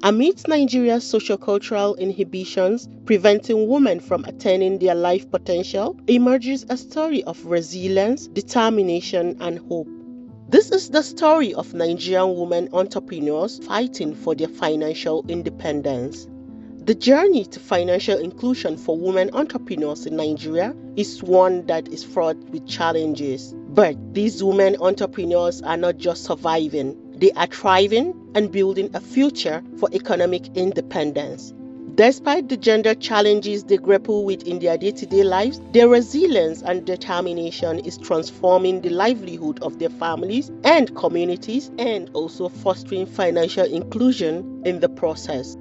Amidst Nigeria's sociocultural inhibitions preventing women from attaining their life potential emerges a story of resilience, determination, and hope. This is the story of Nigerian women entrepreneurs fighting for their financial independence. The journey to financial inclusion for women entrepreneurs in Nigeria is one that is fraught with challenges. But these women entrepreneurs are not just surviving, they are thriving and building a future for economic independence. Despite the gender challenges they grapple with in their day-to-day lives, their resilience and determination is transforming the livelihood of their families and communities and also fostering financial inclusion in the process.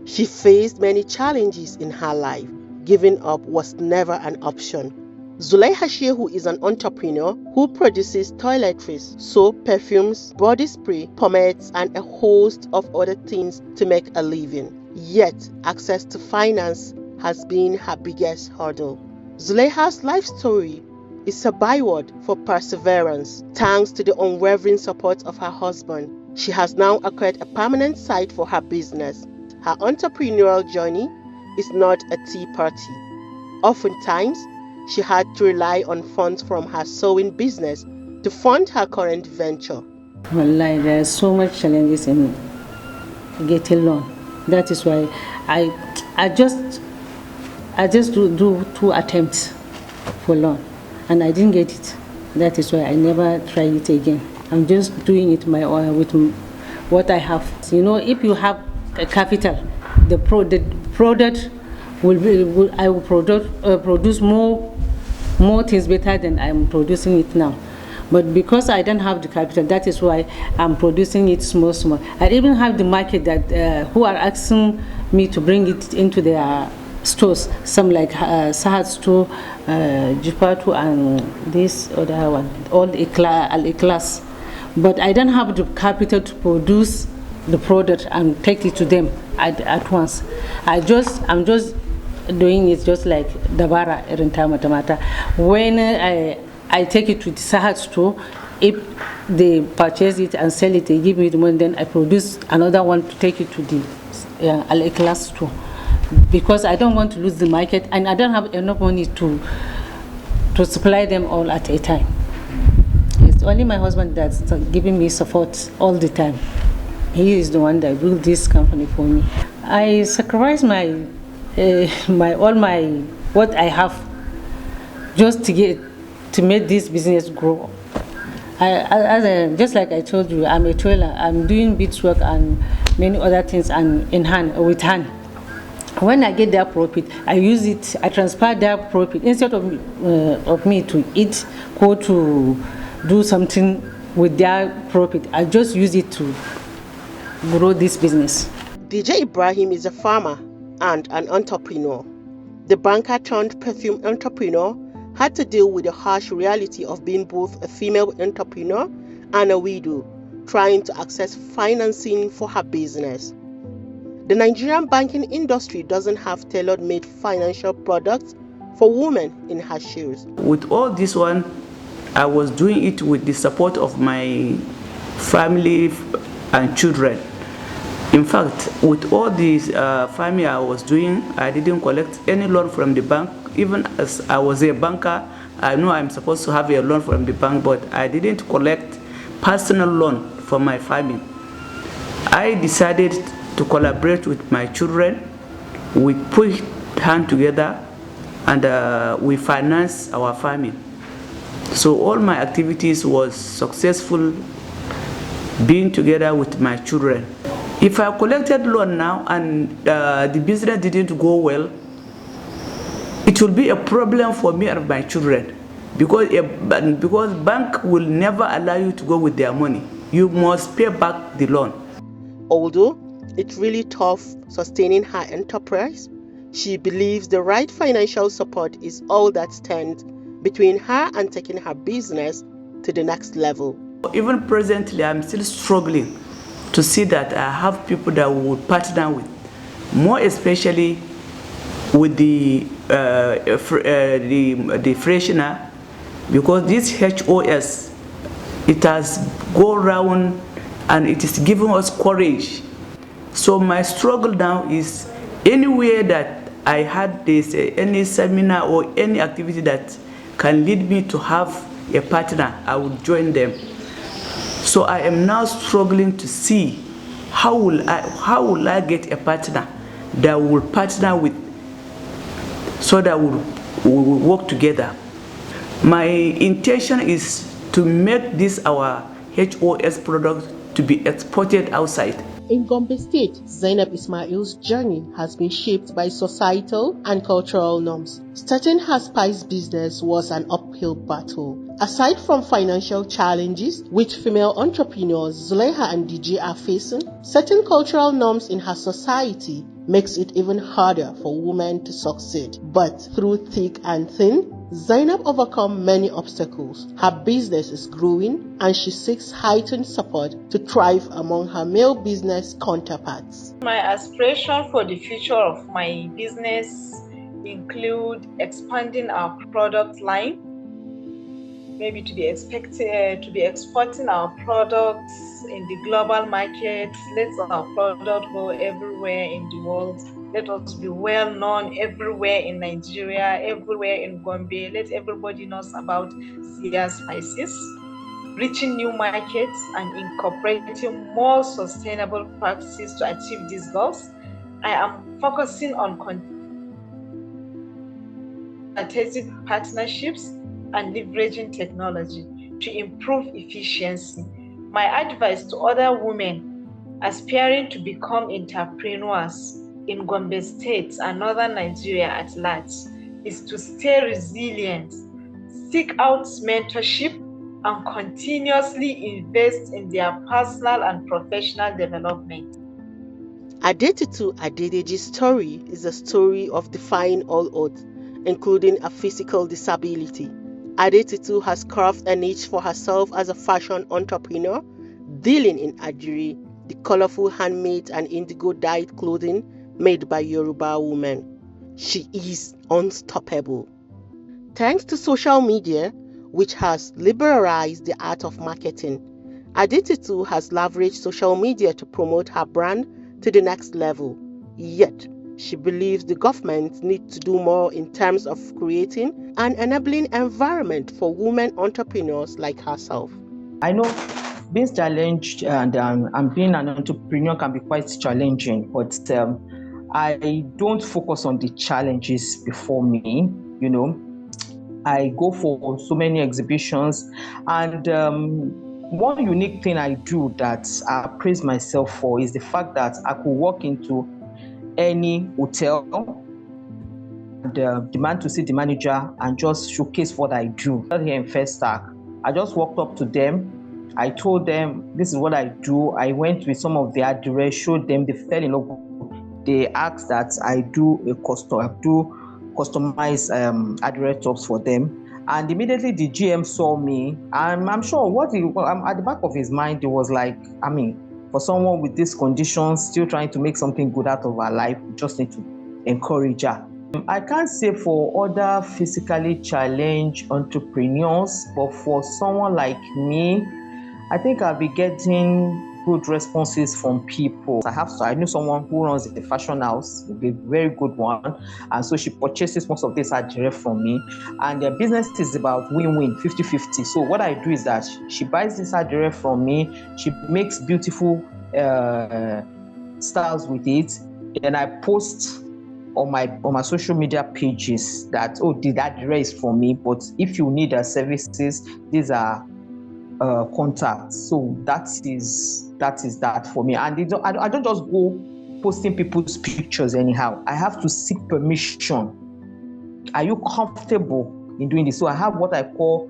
She faced many challenges in her life. Giving up was never an option. Zulaiha Shehu is an entrepreneur who produces toiletries, soap, perfumes, body spray, pomades, and a host of other things to make a living. Yet, access to finance has been her biggest hurdle. Zulaiha's life story is a byword for perseverance. Thanks to the unwavering support of her husband, she has now acquired a permanent site for her business. Her entrepreneurial journey is not a tea party. Oftentimes, she had to rely on funds from her sewing business to fund her current venture. Wallahi, there are so much challenges in getting loan. That is why I just do 2 attempts for loan, and I didn't get it. That is why I never tried it again. I'm just doing it my own with what I have. You know, if you have a capital, the product I will produce more things better than I'm producing it now. But because I don't have the capital, that is why I'm producing it small. I even have the market that who are asking me to bring it into their stores. Some like Sahad store, Jipatu, and this other one, all Al-Ikhlas. But I don't have the capital to produce the product and take it to them at once. I'm just doing it just like Dabara Renta Matamata. When I take it to the Sahad store, if they purchase it and sell it, they give me the money, then I produce another one to take it to the Al-Ikhlas store. Because I don't want to lose the market and I don't have enough money to supply them all at a time. It's only my husband that's giving me support all the time. He is the one that built this company for me. I sacrifice what I have just to make this business grow. Just like I told you, I'm a tailor. I'm doing beadswork and many other things and with hand. When I get their profit, I use it. I transfer their profit instead of me to eat, go to do something with their profit. I just use it to grow this business. DJ Ibrahim is a farmer and an entrepreneur. The banker turned perfume entrepreneur had to deal with the harsh reality of being both a female entrepreneur and a widow, trying to access financing for her business. The Nigerian banking industry doesn't have tailor-made financial products for women in her shoes. With all this one, I was doing it with the support of my family and children. In fact, with all this family I was doing, I didn't collect any loan from the bank. Even as I was a banker, I know I'm supposed to have a loan from the bank, but I didn't collect personal loan from my family. I decided to collaborate with my children. We put hands together and we financed our family. So all my activities was successful being together with my children. If I collected loan now and the business didn't go well, it will be a problem for me and my children because bank will never allow you to go with their money. You must pay back the loan. Although it's really tough sustaining her enterprise, she believes the right financial support is all that stands between her and taking her business to the next level. Even presently, I'm still struggling to see that I have people that we would partner with, more especially with the freshener, because this HOS, it has go around and it is giving us courage So my struggle now is anywhere that I had this any seminar or any activity that can lead me to have a partner, I would join them. So I am now struggling to see how will I get a partner that will partner with, so that we will work together. My intention is to make this our HOS product to be exported outside. In Gombe State, Zainab Ismail's journey has been shaped by societal and cultural norms. Starting her spice business was an uphill battle. Aside from financial challenges which female entrepreneurs Zulaiha and DJ are facing, certain cultural norms in her society makes it even harder for women to succeed. But through thick and thin, Zainab overcome many obstacles. Her business is growing and she seeks heightened support to thrive among her male business counterparts. My aspiration for the future of my business include expanding our product line, maybe to be exporting our products in the global market. Let our product go everywhere in the world. Let us be well known everywhere in Nigeria, everywhere in Gombe. Let everybody knows about Zia spices. Reaching new markets and incorporating more sustainable practices to achieve these goals. I am focusing on strategic partnerships and leveraging technology to improve efficiency. My advice to other women aspiring to become entrepreneurs in Gombe State and Northern Nigeria at large is to stay resilient, seek out mentorship, and continuously invest in their personal and professional development. Adetitu Adedeji's story is a story of defying all odds, including a physical disability. Adetitu has carved a niche for herself as a fashion entrepreneur, dealing in Ajiri, the colorful handmade and indigo dyed clothing made by Yoruba women. She is unstoppable. Thanks to social media, which has liberalized the art of marketing, Adetitu has leveraged social media to promote her brand to the next level. Yet, she believes the government needs to do more in terms of creating an enabling environment for women entrepreneurs like herself. I know being challenged and being an entrepreneur can be quite challenging, but I don't focus on the challenges before me. I go for so many exhibitions, and one unique thing I do that I praise myself for is the fact that I could walk into any hotel and demand to see the manager and just showcase what I do. Here in First Stack, I just walked up to them. I told them this is what I do. I went with some of their address, showed them, they fell in love. They asked that I do customized address tops for them. And immediately the GM saw me, and I'm sure at the back of his mind, it was like, for someone with these conditions, still trying to make something good out of her life, we just need to encourage her. I can't say for other physically challenged entrepreneurs, but for someone like me, I think I'll be getting good responses from people. I knew someone who runs a fashion house, a very good one, and so she purchases most of this ajire from me, and their business is about win-win, 50-50. So what I do is that she buys this ajire from me, she makes beautiful styles with it, then I post on my social media pages that, the ajire is for me, but if you need her services, these are contacts. So that is that for me. And I don't just go posting people's pictures anyhow. I have to seek permission. Are you comfortable in doing this? So I have what I call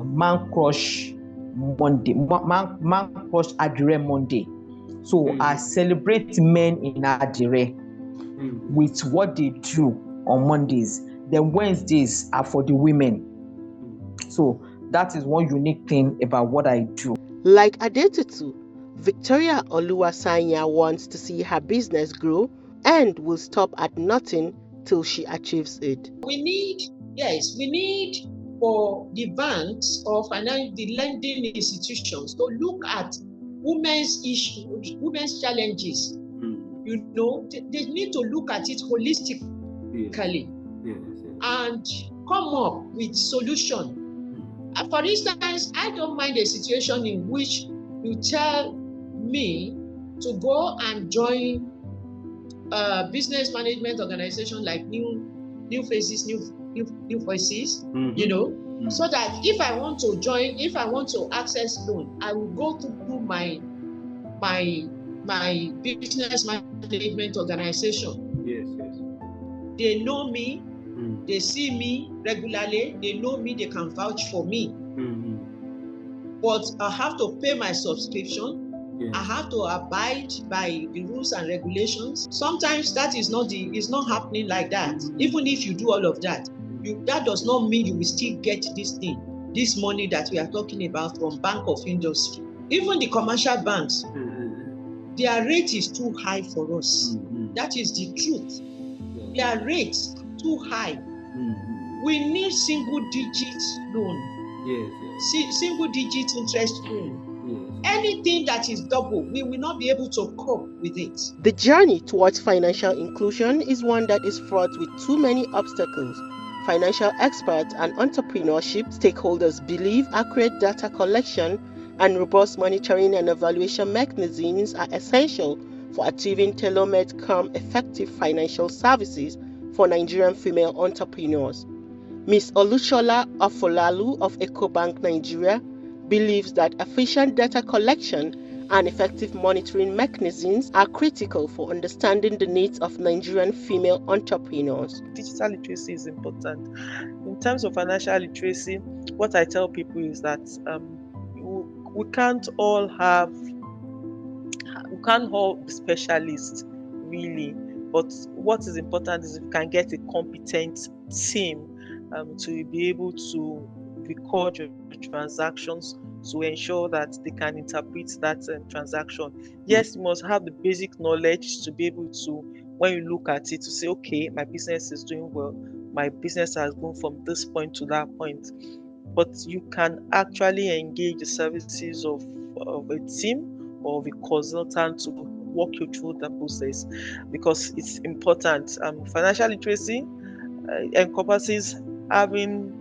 Man Crush Monday, Man Crush Adire Monday. So I celebrate men in Adire with what they do on Mondays. Then Wednesdays are for the women. So that is one unique thing about what I do. Like Adetitu, Victoria Oluwasanya wants to see her business grow and will stop at nothing till she achieves it. We need for the banks or the lending institutions to look at women's issues, women's challenges. You know, they need to look at it holistically and come up with solution. For instance, I don't mind a situation in which you tell me to go and join a business management organization like New Faces, New Voices, you know, so that if I want to join, if I want to access loan, I will go through my business management organization. Yes. They know me, they see me regularly, they know me, they can vouch for me. But I have to pay my subscription. I have to abide by the rules and regulations. Sometimes that is not happening like that. Even if you do all of that, that does not mean you will still get this money that we are talking about from Bank of Industry. Even the commercial banks, their rate is too high for us. That is the truth. Their rates too high. We need single-digit loan. Single digit interest loan. Anything that is double, we will not be able to cope with it. The journey towards financial inclusion is one that is fraught with too many obstacles. Financial experts and entrepreneurship stakeholders believe accurate data collection and robust monitoring and evaluation mechanisms are essential for achieving tailor-made, effective financial services for Nigerian female entrepreneurs. Ms. Olushola Afolalu of EcoBank Nigeria believes that efficient data collection and effective monitoring mechanisms are critical for understanding the needs of Nigerian female entrepreneurs. Digital literacy is important. In terms of financial literacy, what I tell people is that we can't all be specialists, really. But what is important is if you can get a competent team to be able to record your transactions to ensure that they can interpret that transaction. Yes, you must have the basic knowledge to be able to, when you look at it, to say, okay, my business is doing well, my business has gone from this point to that point. But you can actually engage the services of a team or of a consultant to walk you through the process, because it's important. Financial literacy encompasses having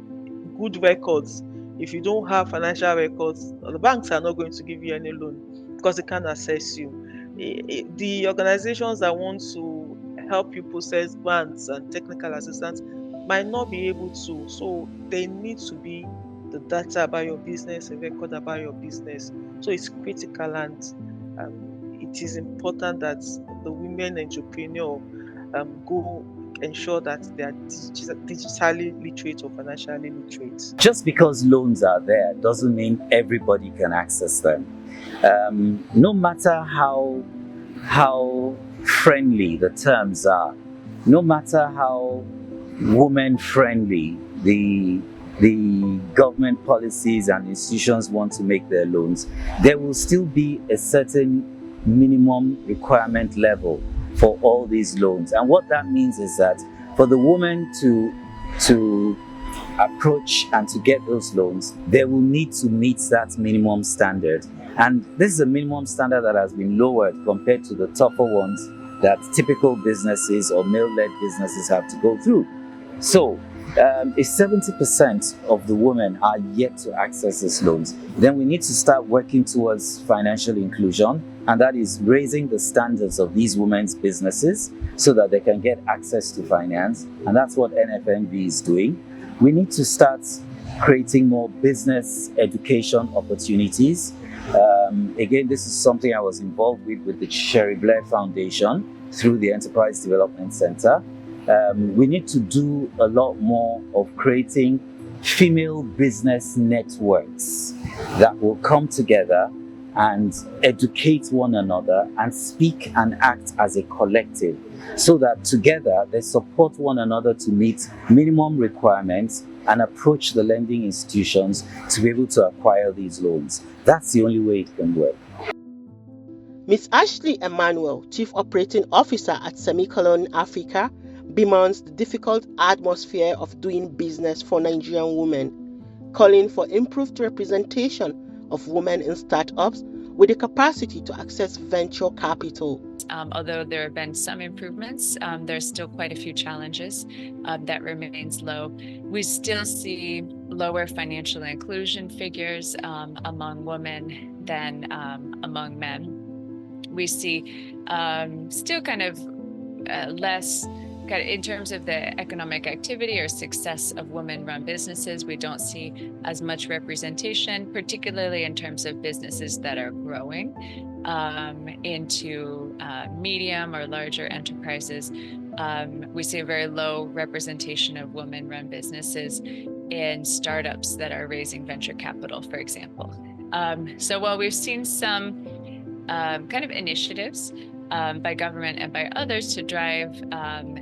good records. If you don't have financial records, the banks are not going to give you any loan because they can't assess you. The organizations that want to help you process grants and technical assistance might not be able to. So there needs to be the data about your business, a record about your business. So it's critical, and it is important that the women entrepreneur go ensure that they are digitally literate or financially literate. Just because loans are there doesn't mean everybody can access them. No matter how friendly the terms are, no matter how woman friendly the government policies and institutions want to make their loans, there will still be a certain minimum requirement level for all these loans. And what that means is that for the woman to approach and to get those loans, they will need to meet that minimum standard. And this is a minimum standard that has been lowered compared to the tougher ones that typical businesses or male-led businesses have to go through. So if 70% of the women are yet to access these loans, then we need to start working towards financial inclusion, and that is raising the standards of these women's businesses so that they can get access to finance, and that's what NFMV is doing. We need to start creating more business education opportunities. Again, this is something I was involved with the Sherry Blair Foundation through the Enterprise Development Center. We need to do a lot more of creating female business networks that will come together and educate one another and speak and act as a collective, so that together they support one another to meet minimum requirements and approach the lending institutions to be able to acquire these loans. That's the only way it can work. Ms. Ashley Emmanuel, Chief Operating Officer at Semicolon Africa, bemoans the difficult atmosphere of doing business for Nigerian women, calling for improved representation of women in startups with the capacity to access venture capital. Although there have been some improvements, there's still quite a few challenges that remains low. We still see lower financial inclusion figures among women than among men. We see still kind of less in terms of the economic activity or success of women-run businesses. We don't see as much representation, particularly in terms of businesses that are growing into medium or larger enterprises. We see a very low representation of women-run businesses in startups that are raising venture capital, for example. So while we've seen some kind of initiatives by government and by others to drive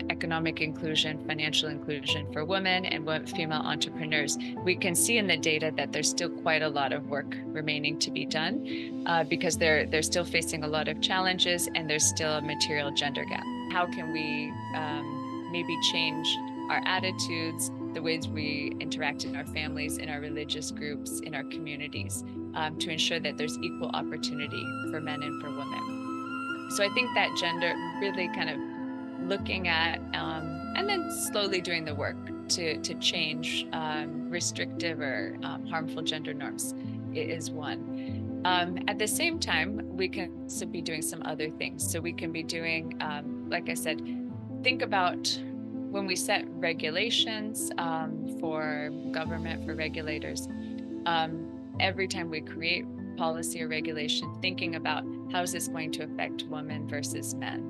economic inclusion, financial inclusion for women and female entrepreneurs, we can see in the data that there's still quite a lot of work remaining to be done because they're still facing a lot of challenges and there's still a material gender gap. How can we maybe change our attitudes, the ways we interact in our families, in our religious groups, in our communities, to ensure that there's equal opportunity for men and for women? So I think that gender, really kind of looking at and then slowly doing the work to change restrictive or harmful gender norms is one. At the same time, we can also be doing some other things. So we can be doing, like I said, think about when we set regulations for government, for regulators, every time we create policy or regulation, thinking about how is this going to affect women versus men.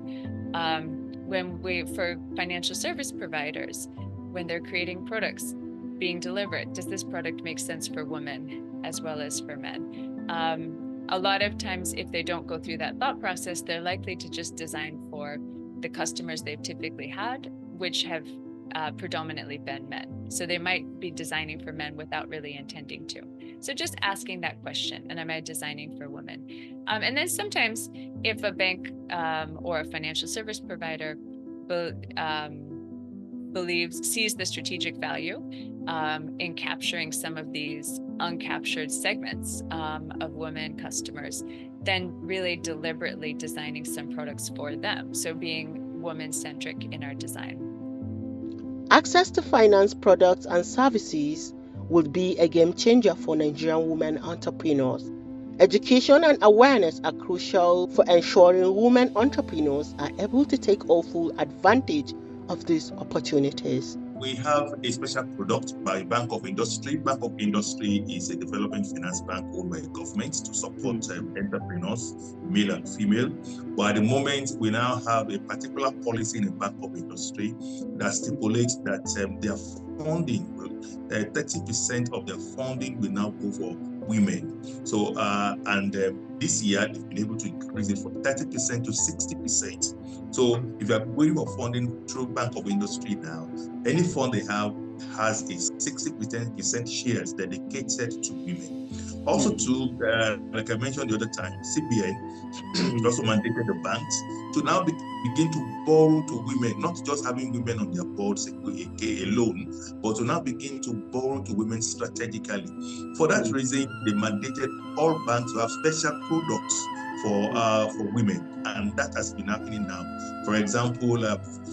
For financial service providers, when they're creating products being delivered, does this product make sense for women as well as for men? A lot of times, if they don't go through that thought process, they're likely to just design for the customers they've typically had, which have predominantly been men. So they might be designing for men without really intending to. So just asking that question, and am I designing for women? And then sometimes if a bank or a financial service provider sees the strategic value in capturing some of these uncaptured segments of women customers, then really deliberately designing some products for them. So being woman-centric in our design. Access to finance products and services would be a game changer for Nigerian women entrepreneurs. Education and awareness are crucial for ensuring women entrepreneurs are able to take full advantage of these opportunities. We have a special product by Bank of Industry. Bank of Industry is a development finance bank owned by the government to support entrepreneurs, male and female. But at the moment, we now have a particular policy in the Bank of Industry that stipulates that their funding, 30% of their funding will now go for women. So, this year, they've been able to increase it from 30% to 60%. So if you are going for funding through Bank of Industry now, any fund they have has a 60% shares dedicated to women. Also, like I mentioned the other time, CBN also mandated the banks to now begin to borrow to women, not just having women on their boards alone, but to now begin to borrow to women strategically. For that reason, they mandated all banks to have special products for women, and that has been happening now. For example,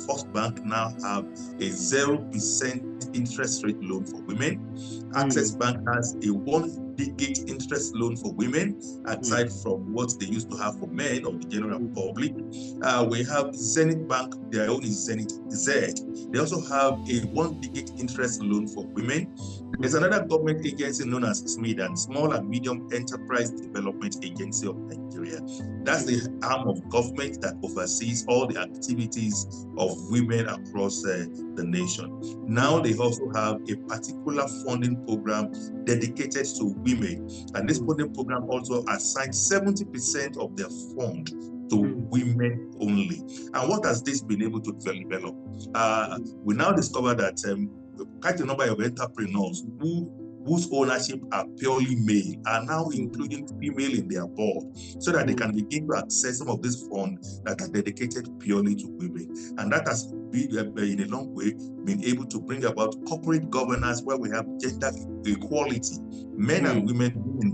First Bank now have a 0% interest rate loan for women. Access Bank has a 1 decade interest loan for women, aside from what they used to have for men or the general public. We have Zenith Bank, their own is Zenith Z. They also have a 1 decade interest loan for women. There's another government agency known as SMIDAN, Small and Medium Enterprise Development Agency of Nigeria. That's the arm of government that oversees all the activities of women across the nation. Now they also have a particular funding program dedicated to women. And this funding program also assigns 70% of their fund to women only. And what has this been able to develop? We now discover that quite a number of entrepreneurs whose ownership are purely male are now including female in their board so that they can begin to access some of these funds that are dedicated purely to women. And that has in a long way, been able to bring about corporate governance where we have gender equality, men and women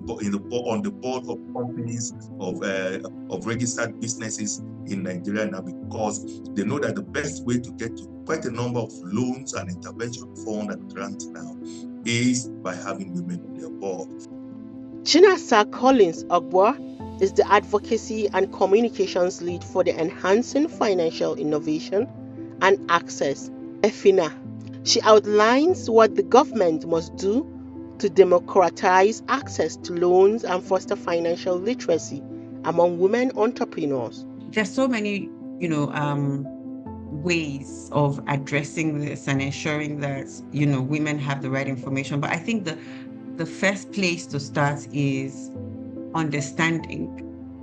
on the board of companies of registered businesses in Nigeria now, because they know that the best way to get to quite a number of loans and intervention fund and grants now is by having women on their board. Chinasa Collins Ogbo is the Advocacy and Communications Lead for the Enhancing Financial Innovation and Access, EFINA. She outlines what the government must do to democratize access to loans and foster financial literacy among women entrepreneurs. There's so many, ways of addressing this and ensuring that, women have the right information. But I think the first place to start is understanding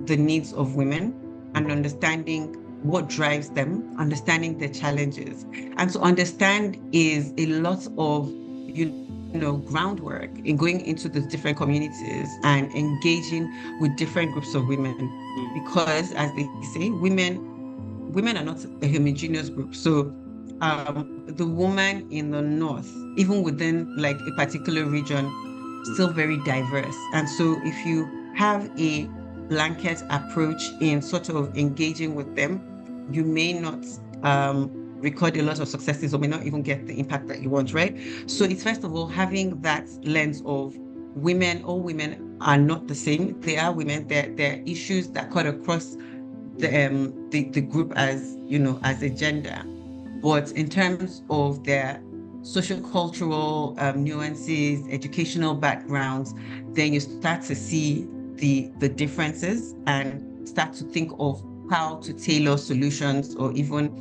the needs of women and understanding what drives them, understanding their challenges. And to understand is a lot of, groundwork in going into the different communities and engaging with different groups of women. Because as they say, women are not a homogeneous group. So the woman in the north, even within like a particular region, still very diverse. And so if you have a blanket approach in sort of engaging with them, you may not record a lot of successes or may not even get the impact that you want, right? So it's first of all having that lens of women. All women are not the same. They are women. There are issues that cut across the group as a gender, but in terms of their sociocultural nuances, educational backgrounds, then you start to see the differences and start to think of how to tailor solutions or even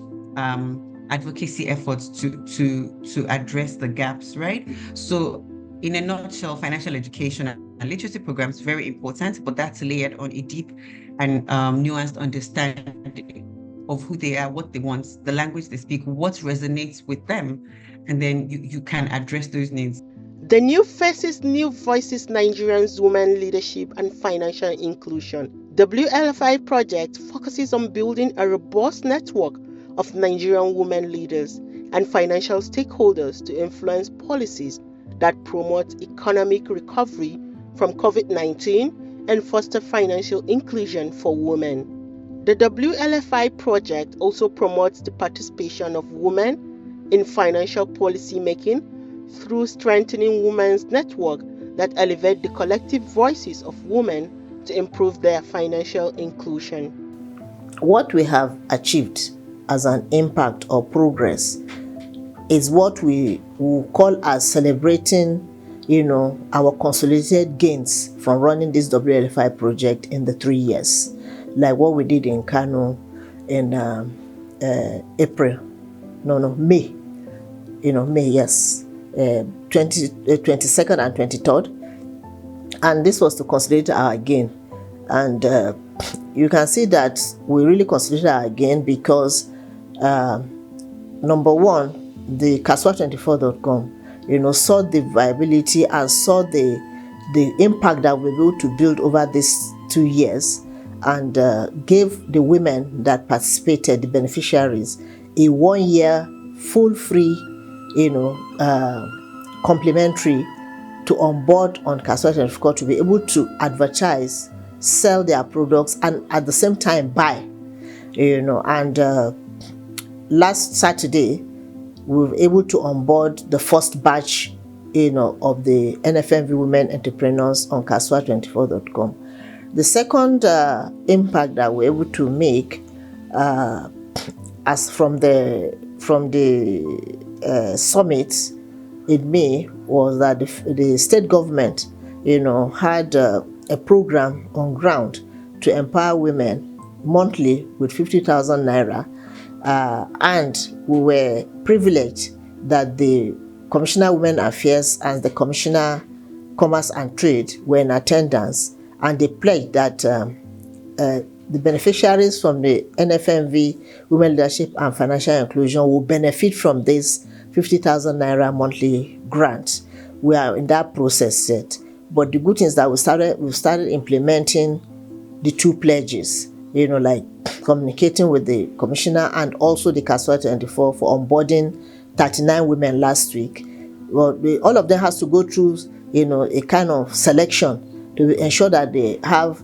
advocacy efforts to address the gaps, right? So in a nutshell, financial education and literacy programs very important, but that's layered on a deep and nuanced understanding of who they are, what they want, the language they speak, what resonates with them, and then you can address those needs. The New Faces, New Voices Nigerians Women Leadership and Financial Inclusion WLFI project focuses on building a robust network of Nigerian women leaders and financial stakeholders to influence policies that promote economic recovery from COVID-19 and foster financial inclusion for women. The WLFI project also promotes the participation of women in financial policy making through strengthening women's network that elevate the collective voices of women to improve their financial inclusion. What we have achieved as an impact or progress is what we will call as celebrating, our consolidated gains from running this WLFI project in the 3 years, like what we did in Kano in May. May, yes, 22nd and 23rd, and this was to consolidate our gain. And you can see that we really consolidate our gain because number one, the Kaswa24.com, saw the viability and saw the impact that we were able to build over these 2 years, and gave the women that participated, the beneficiaries, a 1 year full free, complimentary to onboard on Kaswa24 to be able to advertise, sell their products, and at the same time buy, and last Saturday we were able to onboard the first batch, of the NFMV women entrepreneurs on Kaswa24.com. The second impact that we're able to make, as from the summit in May, was that the state government, had a program on ground to empower women monthly with 50,000 naira, and we were privileged that the Commissioner of Women Affairs and the Commissioner Commerce and Trade were in attendance, and they pledged that the beneficiaries from the NFMV Women Leadership and Financial Inclusion will benefit from this 50,000 naira monthly grant. We are in that process yet, but the good thing is that we started implementing the 2 pledges, like communicating with the commissioner and also the CASUA 24 for onboarding 39 women last week. Well, all of them has to go through, a kind of selection to ensure that they have,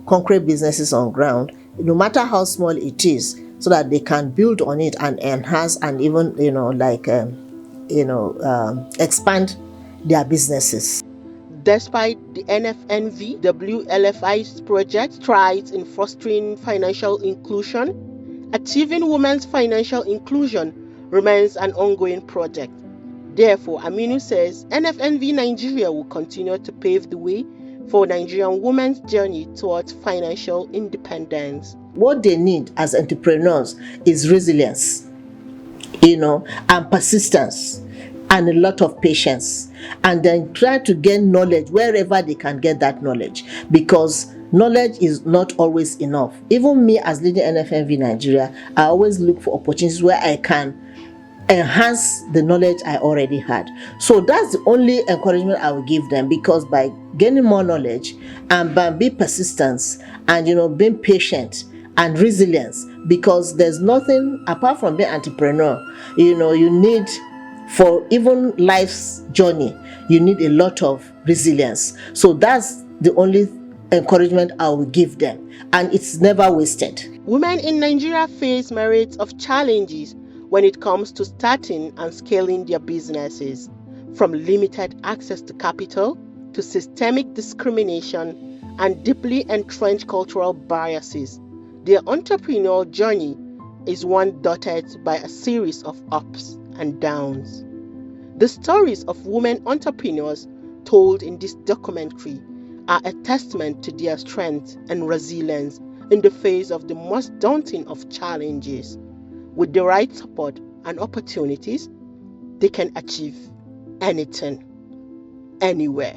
concrete businesses on ground, no matter how small it is, so that they can build on it and enhance and even, expand their businesses. Despite the NFNV, WLFI's project strides in fostering financial inclusion, achieving women's financial inclusion remains an ongoing project. Therefore, Aminu says NFNV Nigeria will continue to pave the way for Nigerian women's journey towards financial independence. What they need as entrepreneurs is resilience, and persistence, and a lot of patience, and then try to gain knowledge wherever they can get that knowledge, because knowledge is not always enough. Even me, as leading NFNV Nigeria, I always look for opportunities where I can enhance the knowledge I already had. So that's the only encouragement I will give them, because by gaining more knowledge and by being persistent and being patient and resilience, because there's nothing apart from being entrepreneur, you need, for even life's journey, you need a lot of resilience. So that's the only encouragement I will give them, and it's never wasted. Women in Nigeria face myriads of challenges when it comes to starting and scaling their businesses, from limited access to capital to systemic discrimination and deeply entrenched cultural biases. Their entrepreneurial journey is one dotted by a series of ups and downs. The stories of women entrepreneurs told in this documentary are a testament to their strength and resilience in the face of the most daunting of challenges. With the right support and opportunities, they can achieve anything, anywhere.